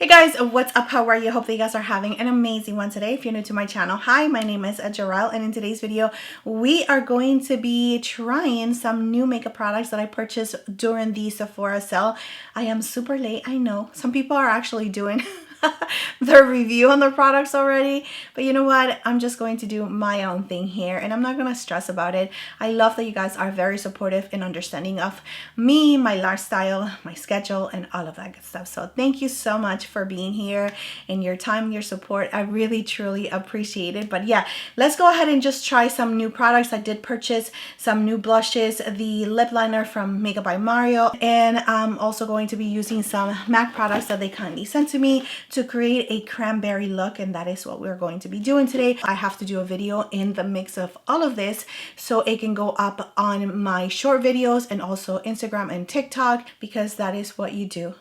Hey guys, what's up? How are you? Hope that you guys are having an amazing one today. If you're new to my channel, hi, my name is Jarrell, and in today's video, we are going to be trying some new makeup products that I purchased during the Sephora sale. I am super late, I know. Some people are actually doing their review on the products already, but you know what? I'm just going to do my own thing here, and I'm not going to stress about it. I love that you guys are very supportive and understanding of me, my lifestyle, my schedule, and all of that good stuff. So thank you so much for being here and your time, your support. I really truly appreciate it. But yeah, let's go ahead and just try some new products. I did purchase some new blushes, the lip liner from Makeup by Mario, and I'm also going to be using some MAC products that they kindly sent to me to create a cranberry look, and that is what we're going to be doing today. I have to do a video in the mix of all of this so it can go up on my short videos and also Instagram and TikTok, because that is what you do.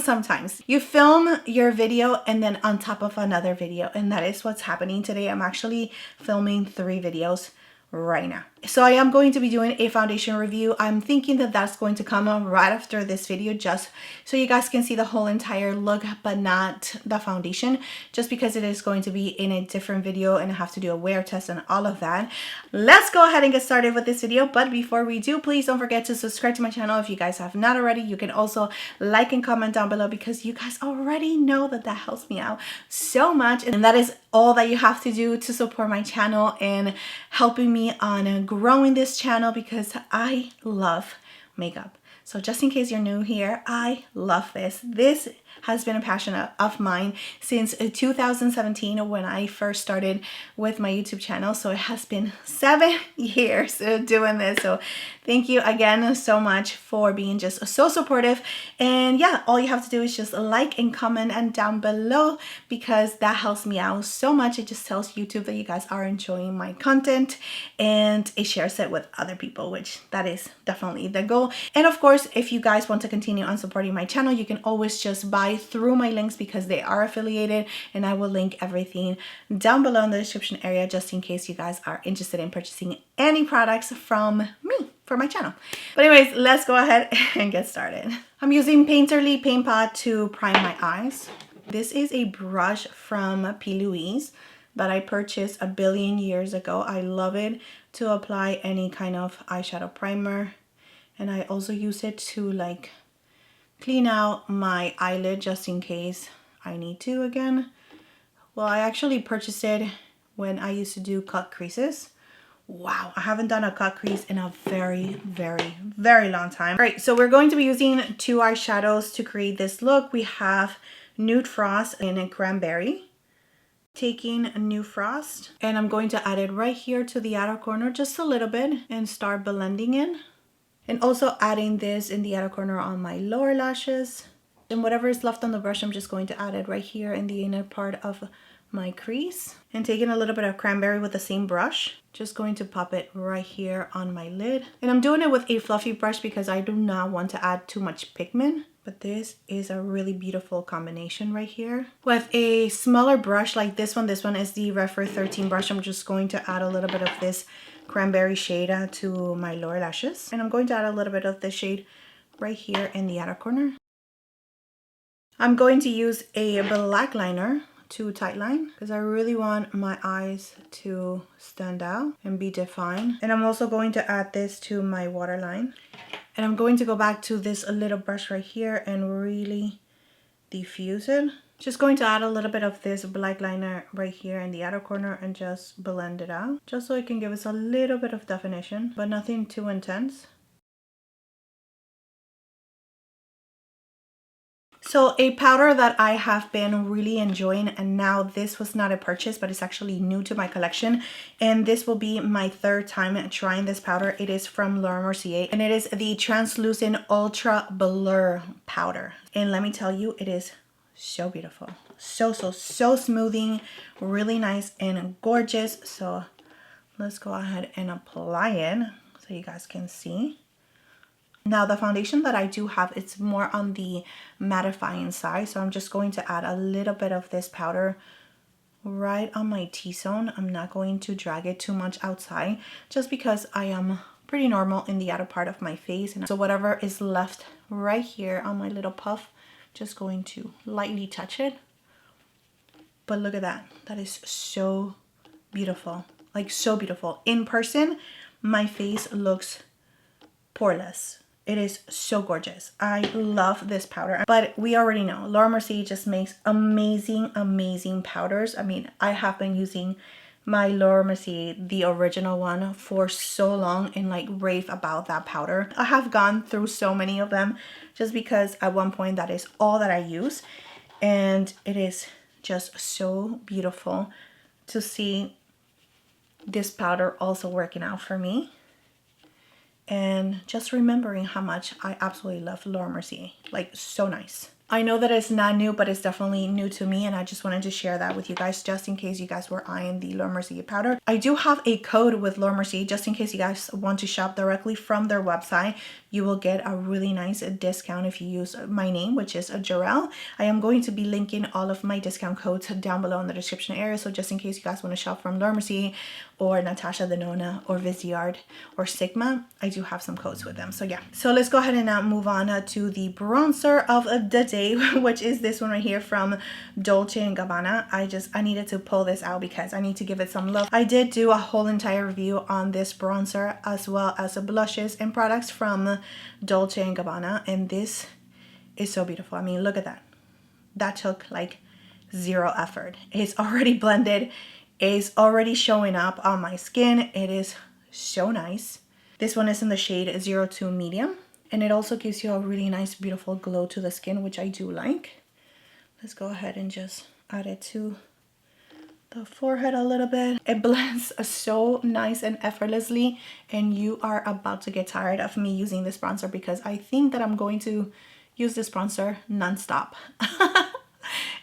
Sometimes you film your video and then on top of another video, and that is what's happening today. I'm actually filming 3 videos right now. So I am going to be doing a foundation review. I'm thinking that that's going to come on right after this video, just so you guys can see the whole entire look but not the foundation, just because it is going to be in a different video and I have to do a wear test and all of that. Let's go ahead and get started with this video, but before we do, please don't forget to subscribe to my channel if you guys have not already. You can also like and comment down below, because you guys already know that that helps me out so much, and that is all that you have to do to support my channel and helping me on growing this channel, because I love makeup. So just in case you're new here, I love this. This has been a passion of mine since 2017 when I first started with my YouTube channel. So it has been 7 years doing this. So thank you again so much for being just so supportive. And yeah, all you have to do is just like and comment and down below, because that helps me out so much. It just tells YouTube that you guys are enjoying my content, and it shares it with other people, which that is definitely the goal. And of course, if you guys want to continue on supporting my channel, you can always just buy through my links, because they are affiliated, and I will link everything down below in the description area, just in case you guys are interested in purchasing any products from me for my channel. But anyways, let's go ahead and get started. I'm using Painterly Paint Pot to prime my eyes. This is a brush from P. Louise that I purchased a billion years ago. I love it to apply any kind of eyeshadow primer, and I also use it to like clean out my eyelid just in case I need to again. Well, I actually purchased it when I used to do cut creases. Wow, I haven't done a cut crease in a very long time. All right, so we're going to be using 2 eyeshadows to create this look. We have Nude Frost and Cranberry. Taking a Nude Frost, and I'm going to add it right here to the outer corner just a little bit and start blending in. And also adding this in the outer corner on my lower lashes. And whatever is left on the brush, I'm just going to add it right here in the inner part of my crease. And taking a little bit of Cranberry with the same brush, just going to pop it right here on my lid. And I'm doing it with a fluffy brush because I do not want to add too much pigment. But this is a really beautiful combination right here. With a smaller brush like this one is the Refer 13 brush, I'm just going to add a little bit of this Cranberry shade to my lower lashes. And I'm going to add a little bit of this shade right here in the outer corner. I'm going to use a black liner to tightline, because I really want my eyes to stand out and be defined. And I'm also going to add this to my waterline. And I'm going to go back to this little brush right here and really diffuse it. Just going to add a little bit of this black liner right here in the outer corner and just blend it out, just so it can give us a little bit of definition, but nothing too intense. So a powder that I have been really enjoying, and now this was not a purchase, but it's actually new to my collection, and this will be my 3rd time trying this powder. It is from Mercier, and it is the Translucent Ultra Blur powder. And let me tell you, it is so beautiful. So smoothing, really nice and gorgeous. So let's go ahead and apply it so you guys can see. Now the foundation that I do have, it's more on the mattifying side, so I'm just going to add a little bit of this powder right on my T-zone. I'm not going to drag it too much outside, just because I am pretty normal in the outer part of my face, and so whatever is left right here on my little puff Just going to lightly touch it. But look at that. That is so beautiful. Like so beautiful. In person, my face looks poreless. It is so gorgeous. I love this powder. But we already know Laura Mercier just makes amazing, amazing powders. I mean, I have been using my Laura Mercier, the original one, for so long and like rave about that powder. I have gone through so many of them just because at one point that is all that I use. And it is just so beautiful to see this powder also working out for me. And just remembering how much I absolutely love Laura Mercier. Like, so nice. I know that it's not new, but it's definitely new to me, and I just wanted to share that with you guys just in case you guys were eyeing the Laura Mercier powder. I do have a code with Laura Mercier just in case you guys want to shop directly from their website. You will get a really nice discount if you use my name, which is Jarrell. I am going to be linking all of my discount codes down below in the description area, so just in case you guys want to shop from Laura Mercier or NATASHA, DENONA, or Viseart, or Sigma, I do have some codes with them. So yeah, so let's go ahead and now move on to the bronzer of the day, which is this one right here from Dolce Gabbana. I needed to pull this out because I need to give it some love. I did do a whole entire review on this bronzer as well as blushes and products from Dolce & Gabbana, and this is so beautiful. I mean, look at that. That took like zero effort. It's already blended. It's already showing up on my skin. It is so nice. This one is in the shade 02 Medium, and it also gives you a really nice, beautiful glow to the skin, which I do like. Let's go ahead and just add it to the forehead a little bit. It blends so nice and effortlessly, and you are about to get tired of me using this bronzer because I think that I'm going to use this bronzer non-stop.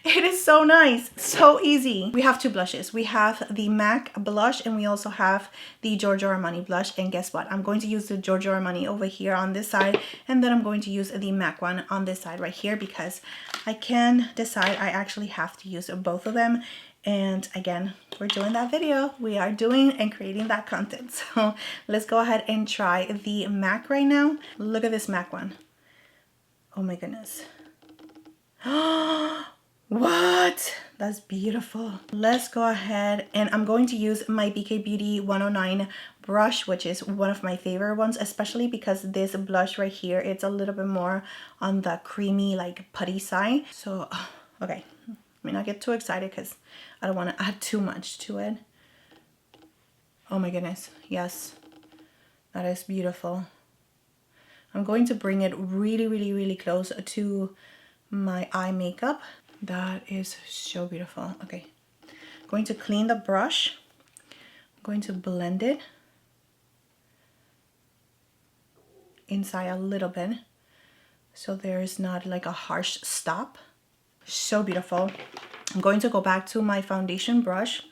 It is so nice, so easy. We have two blushes. We have the MAC blush, and we also have the Giorgio Armani blush. And guess what? I'm going to use the Giorgio Armani over here on this side, and then I'm going to use the MAC one on this side right here because I can decide. I actually have to use both of them. And again, we're doing that video. We are doing and creating that content. So let's go ahead and try the MAC right now. Look at this MAC one. Oh my goodness. What? That's beautiful. Let's go ahead, and I'm going to use my BK Beauty 109 brush, which is one of my favorite ones, especially because this blush right here, it's a little bit more on the creamy, like putty side. So, okay. Let me not get too excited because I don't want to add too much to it. Oh my goodness. Yes. That is beautiful. I'm going to bring it really, really, really close to my eye makeup. That is so beautiful. Okay, I'm going to clean the brush. I'm going to blend it inside a little bit so there is not like a harsh stop. So beautiful. I'm going to go back to my foundation brush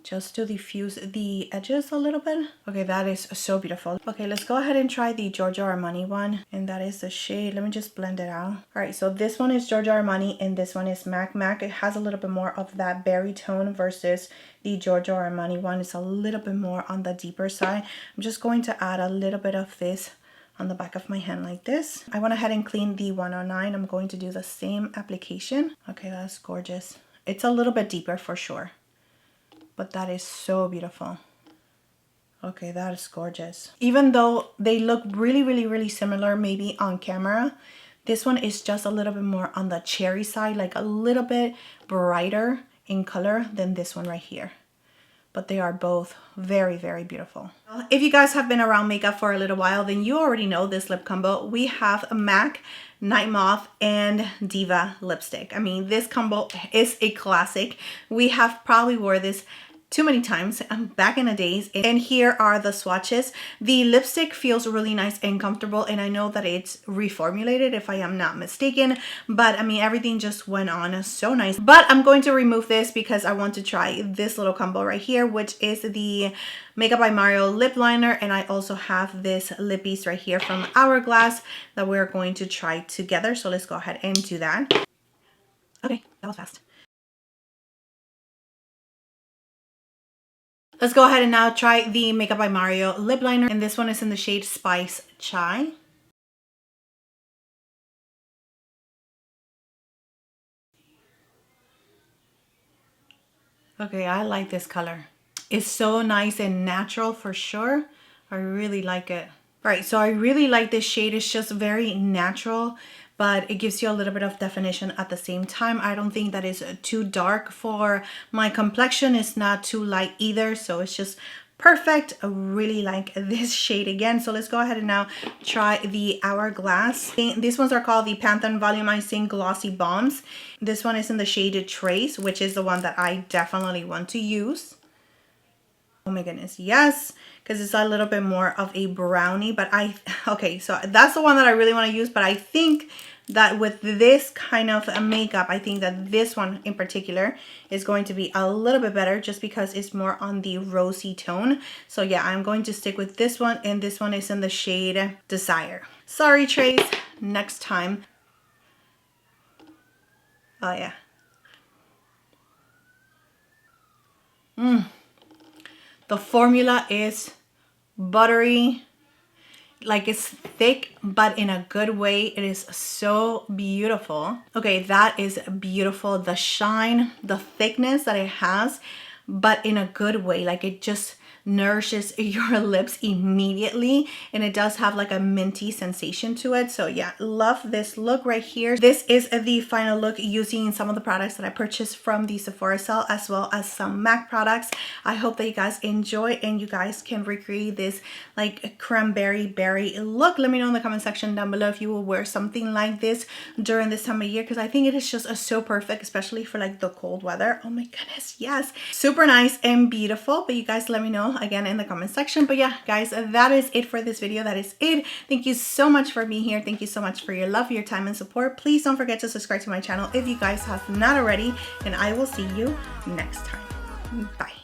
just to diffuse the edges a little bit. Okay, that is so beautiful. Okay, let's go ahead and try the Giorgio Armani one, and that is the shade. Let me just blend it out. All right, so this one is Giorgio Armani and this one is MAC. MAC, it has a little bit more of that berry tone versus the Giorgio Armani one. It's a little bit more on the deeper side. I'm just going to add a little bit of this on the back of my hand like this. I went ahead and cleaned the 109. I'm going to do the same application. Okay, that's gorgeous. It's a little bit deeper for sure, but that is so beautiful. Okay, that is gorgeous. Even though they look really, really, really similar maybe on camera, this one is just a little bit more on the cherry side, like a little bit brighter in color than this one right here. But they are both very, very beautiful. If you guys have been around makeup for a little while, then you already know this lip combo. We have a MAC, Nightmoth, and Diva lipstick. I mean, this combo is a classic. We have probably wore this too many times back in the days, and here are the swatches. The lipstick feels really nice and comfortable, and I know that it's reformulated if I am not mistaken, but I mean everything just went on so nice. But I'm going to remove this because I want to try this little combo right here, which is the Makeup by Mario lip liner, and I also have this lip piece right here from Hourglass that we're going to try together. So let's go ahead and do that. Okay, that was fast. Let's go ahead and now try the Makeup by Mario lip liner, and this one is in the shade Spice Chai. Okay, I like this color. It's so nice and natural for sure. I really like it. All right, so I really like this shade. It's just very natural, but it gives you a little bit of definition at the same time. I don't think that is too dark for my complexion. It's not too light either, so it's just perfect. I really like this shade again. So let's go ahead and now try the Hourglass. These ones are called the Pantone Volumizing Glossy Balms. This one is in the shade Trace, which is the one that I definitely want to use. Oh my goodness, yes, because it's a little bit more of a brownie, but okay, so that's the one that I really want to use, but I think that with this kind of makeup, I think that this one in particular is going to be a little bit better just because it's more on the rosy tone. So yeah, I'm going to stick with this one, and this one is in the shade Disere. Sorry, Trace, next time. Oh yeah. The formula is buttery, like it's thick, but in a good way. It is so beautiful. Okay, that is beautiful. The shine, the thickness that it has, but in a good way. Like it just nourishes your lips immediately, and it does have like a minty sensation to it. So yeah, love this look right here. This is the final look using some of the products that I purchased from the Sephora sale, as well as some MAC products. I hope that you guys enjoy and you guys can recreate this like cranberry berry look. Let me know in the comment section down below if you will wear something like this during this time of year, because I think it is just so perfect, especially for like the cold weather. Oh my goodness, yes, super nice and beautiful. But you guys let me know again in the comment section. But yeah, guys, that is it for this video. That is it. Thank you so much for being here. Thank you so much for your love, your time, and support. Please don't forget to subscribe to my channel if you guys have not already, and I will see you next time. Bye.